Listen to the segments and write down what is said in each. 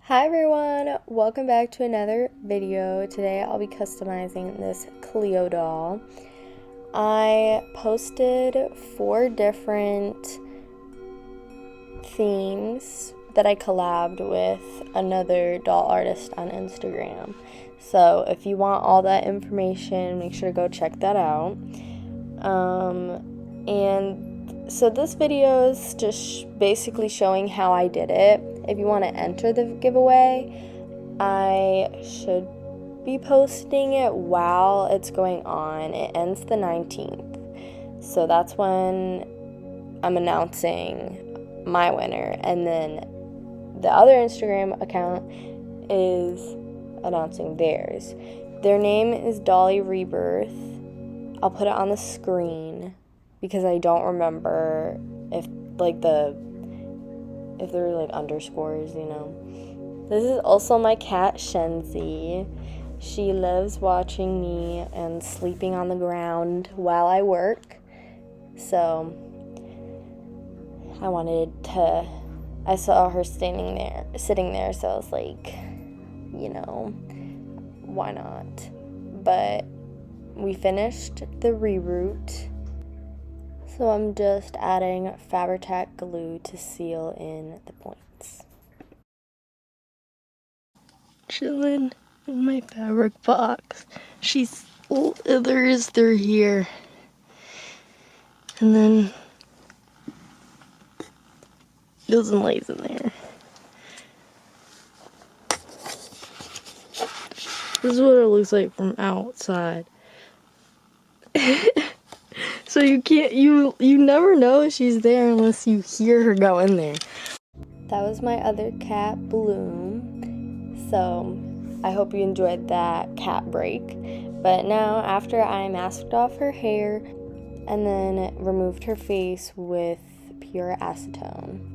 Hi everyone, welcome back to another video. Today I'll be customizing this Cleo doll. I posted 4 different themes that I collabed with another doll artist on Instagram. So if you want all that information, make sure to go check that out. So this video is just basically showing how I did it. If you want to enter the giveaway, I should be posting it while it's going on. It ends the 19th. So that's when I'm announcing my winner. And then the other Instagram account is announcing theirs. Their name is Dolly Rebirth. I'll put it on the screen because I don't remember if there were underscores, This is also my cat, Shenzi. She loves watching me and sleeping on the ground while I work. So I saw her sitting there, so I was like, why not? But we finished the Reroot. So I'm just adding Fabri-Tac glue to seal in the points. Chilling in my fabric box. They're here. And then Dozen lays in there. This is what it looks like from outside. So you never know she's there unless you hear her go in there. That was my other cat, Bloom. So I hope you enjoyed that cat break. But now, after I masked off her hair and then removed her face with pure acetone.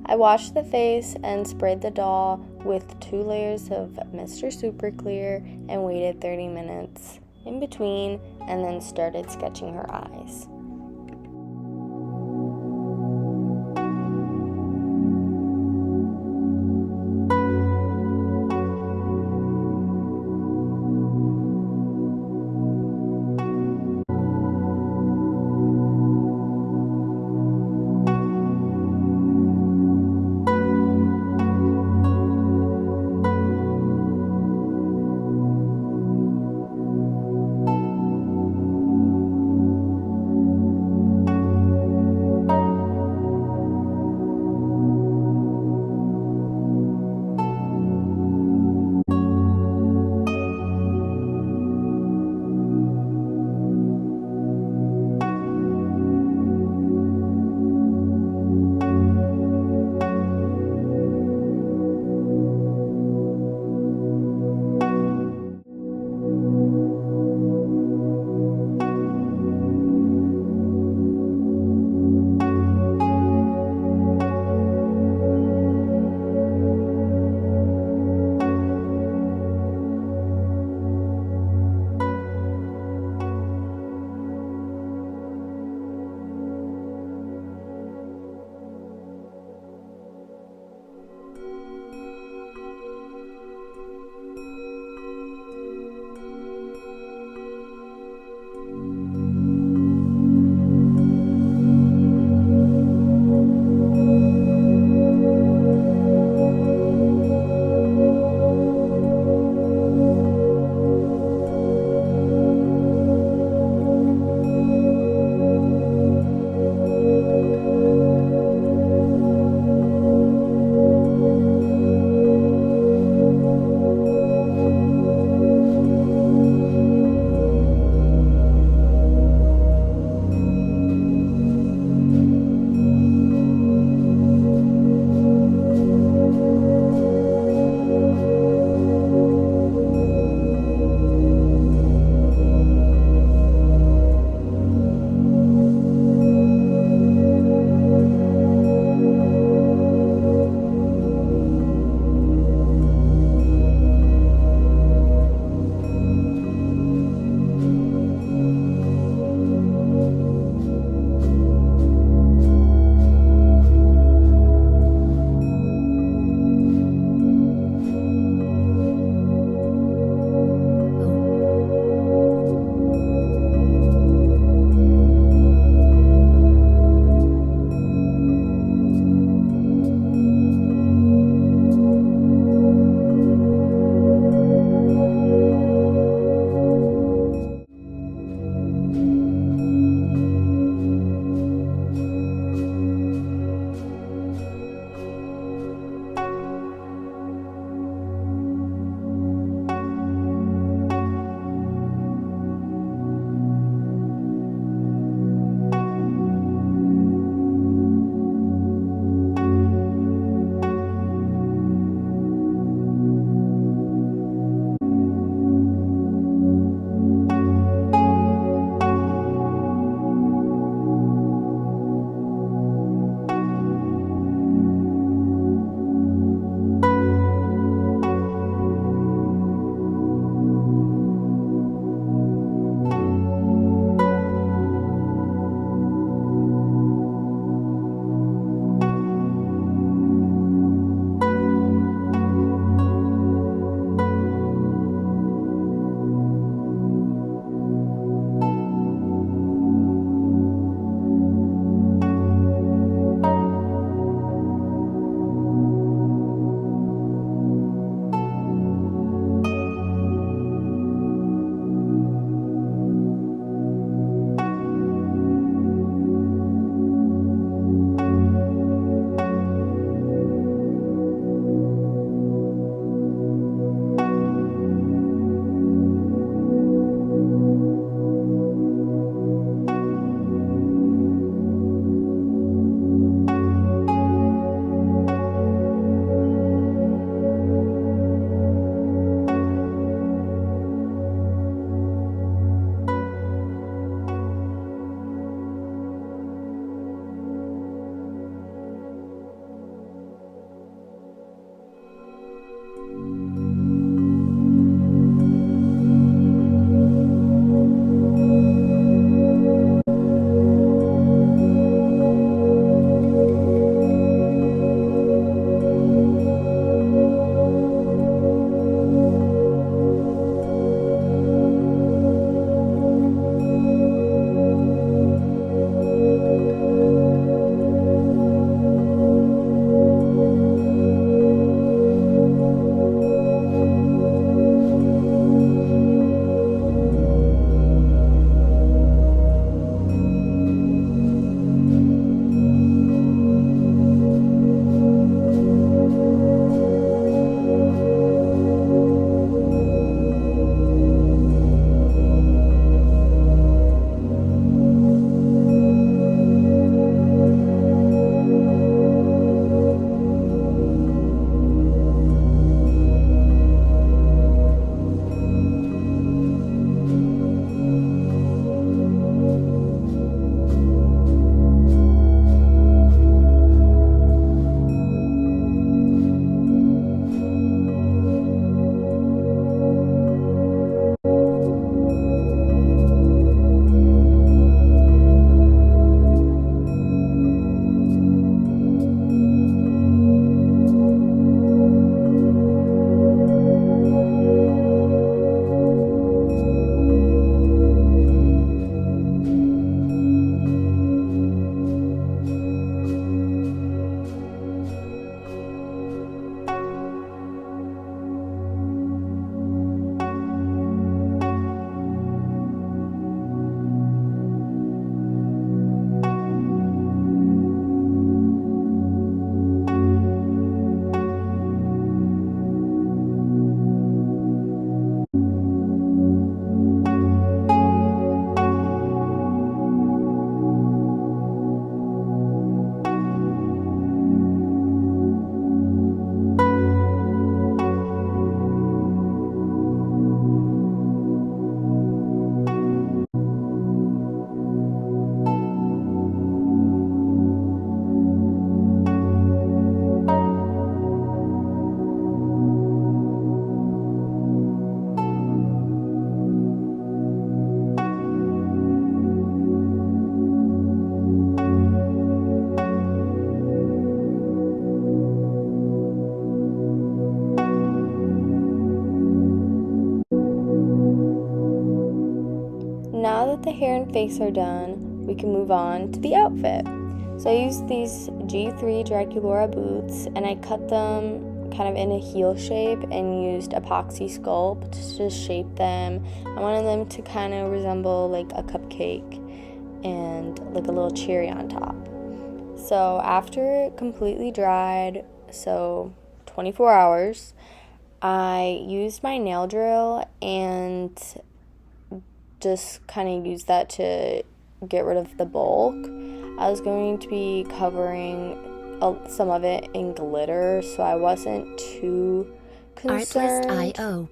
I washed the face and sprayed the doll with 2 layers of Mr. Super Clear and waited 30 minutes in between and then started sketching her eyes. hair and face are done, we can move on to the outfit. So I used these G3 Draculaura boots, and I cut them kind of in a heel shape and used epoxy sculpt to just shape them. I wanted them to kind of resemble like a cupcake and like a little cherry on top. So after it completely dried, so 24 hours, I used my nail drill and just kind of used that to get rid of the bulk. I was going to be covering some of it in glitter, so I wasn't too concerned. Artlist.io.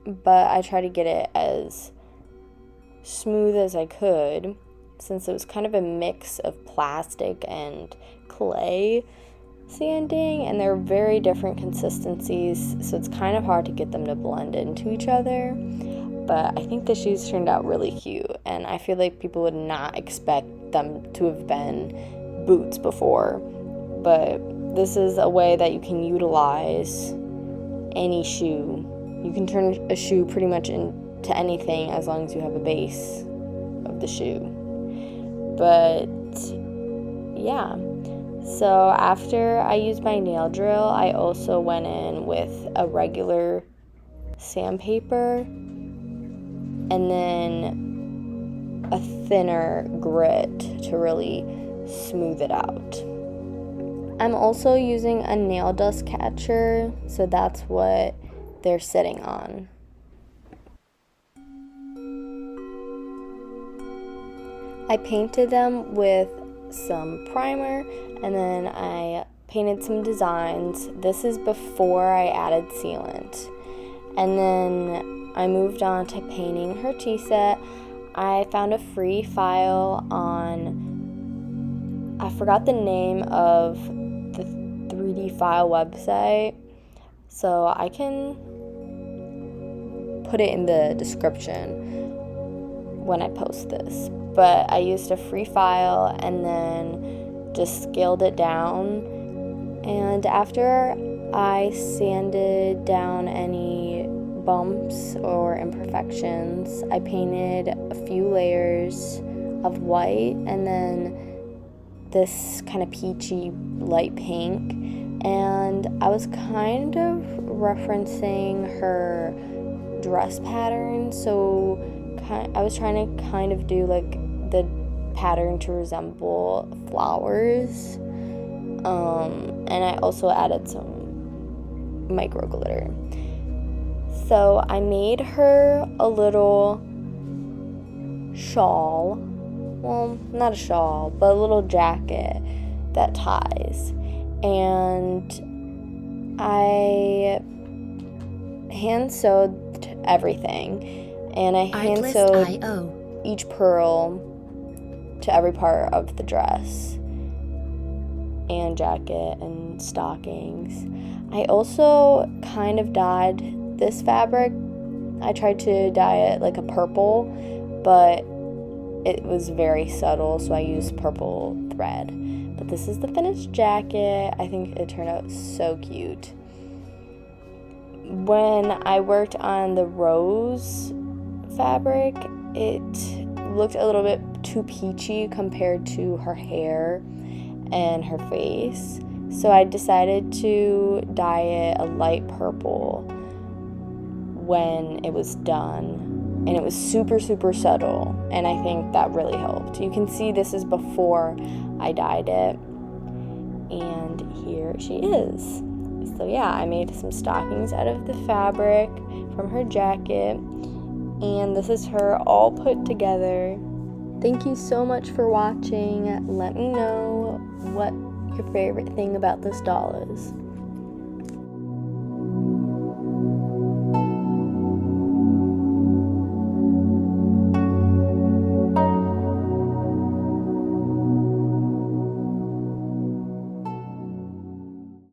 But I tried to get it as smooth as I could, since it was kind of a mix of plastic and clay sanding, and they're very different consistencies, so it's kind of hard to get them to blend into each other. But I think the shoes turned out really cute, and I feel like people would not expect them to have been boots before. But this is a way that you can utilize any shoe. You can turn a shoe pretty much into anything as long as you have a base of the shoe. But yeah, so after I used my nail drill, I also went in with a regular sandpaper and then a thinner grit to really smooth it out. I'm also using a nail dust catcher, so that's what they're sitting on. I painted them with some primer, and then I painted some designs. This is before I added sealant. And then I moved on to painting her tea set. I found a free file on, I forgot the name of the 3D file website, so I can put it in the description when I post this. But I used a free file and then just scaled it down. And after I sanded down any bumps or imperfections, I painted a few layers of white and then this kind of peachy light pink. And I was kind of referencing her dress pattern, so I was trying to kind of do like the pattern to resemble flowers, and I also added some micro glitter. So I made her a little shawl, well, not a shawl, but a little jacket that ties, and I hand sewed everything. And I hand sewed each pearl to every part of the dress and jacket and stockings. I also kind of dyed this fabric. I tried to dye it like a purple, but it was very subtle, so I used purple thread. But this is the finished jacket. I think it turned out so cute. When I worked on the rose fabric, it looked a little bit too peachy compared to her hair and her face, so I decided to dye it a light purple when it was done, and it was super subtle, and I think that really helped. You can see this is before I dyed it, and here she is. So yeah, I made some stockings out of the fabric from her jacket, and this is her all put together. Thank you so much for watching. Let me know what your favorite thing about this doll is.